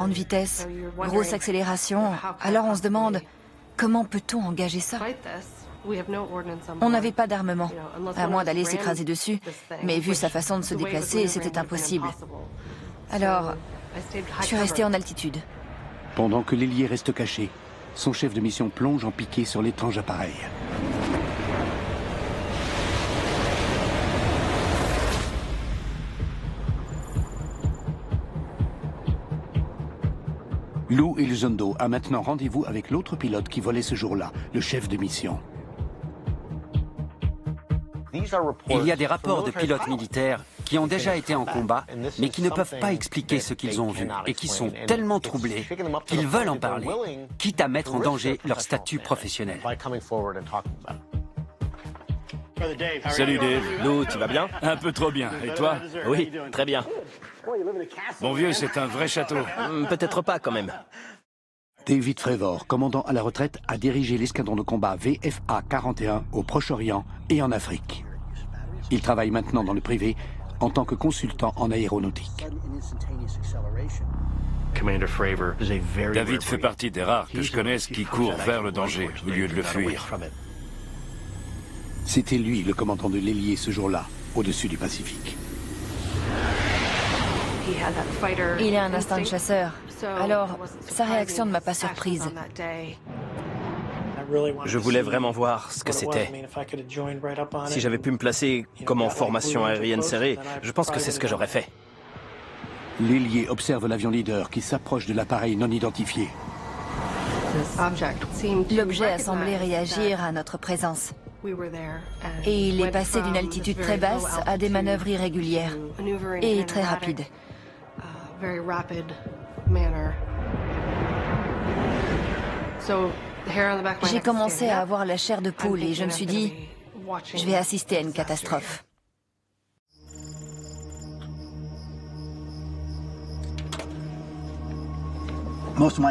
grande vitesse, grosse accélération. Alors on se demande, comment peut-on engager ça? On n'avait pas d'armement, à moins d'aller s'écraser dessus, mais vu sa façon de se déplacer, c'était impossible. Alors, je suis resté en altitude. Pendant que l'ailier reste caché, son chef de mission plonge en piqué sur l'étrange appareil. Lou Elizondo a maintenant rendez-vous avec l'autre pilote qui volait ce jour-là, le chef de mission. Il y a des rapports de pilotes militaires qui ont déjà été en combat, mais qui ne peuvent pas expliquer ce qu'ils ont vu et qui sont tellement troublés qu'ils veulent en parler, quitte à mettre en danger leur statut professionnel. Salut Dave. Lou, tu vas bien? Un peu trop bien. Et toi? Oui, très bien. Mon vieux, c'est un vrai château. Peut-être pas quand même. David Fravor, commandant à la retraite, a dirigé l'escadron de combat VFA 41 au Proche-Orient et en Afrique. Il travaille maintenant dans le privé en tant que consultant en aéronautique. David fait partie des rares que je connaisse qui courent vers le danger au lieu de le fuir. C'était lui le commandant de l'ailier ce jour-là, au-dessus du Pacifique. Il a un instinct de chasseur, alors sa réaction ne m'a pas surprise. Je voulais vraiment voir ce que c'était. Si j'avais pu me placer comme en formation aérienne serrée, je pense que c'est ce que j'aurais fait. L'ailier observe l'avion leader qui s'approche de l'appareil non identifié. L'objet a semblé réagir à notre présence. Et il est passé d'une altitude très basse à des manœuvres irrégulières et très rapides. J'ai commencé à avoir la chair de poule et je me suis dit, je vais assister à une catastrophe.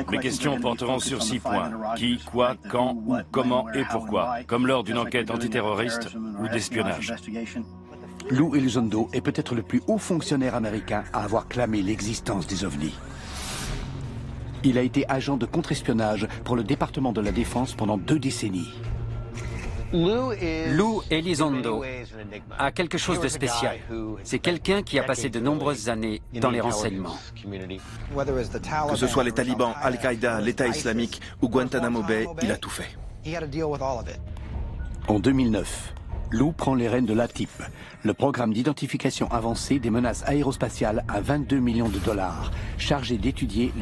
Mes questions porteront sur 6 points. Qui, quoi, quand, où, comment et pourquoi. Comme lors d'une enquête antiterroriste ou d'espionnage. Lou Elizondo est peut-être le plus haut fonctionnaire américain à avoir clamé l'existence des ovnis. Il a été agent de contre-espionnage pour le département de la Défense pendant 2 décennies. Lou Elizondo a quelque chose de spécial. C'est quelqu'un qui a passé de nombreuses années dans les renseignements. Que ce soit les talibans, Al-Qaïda, l'État islamique ou Guantanamo Bay, il a tout fait. En 2009, Lou prend les rênes de l'ATIP, le programme d'identification avancée des menaces aérospatiales à 22 millions de dollars, chargé d'étudier les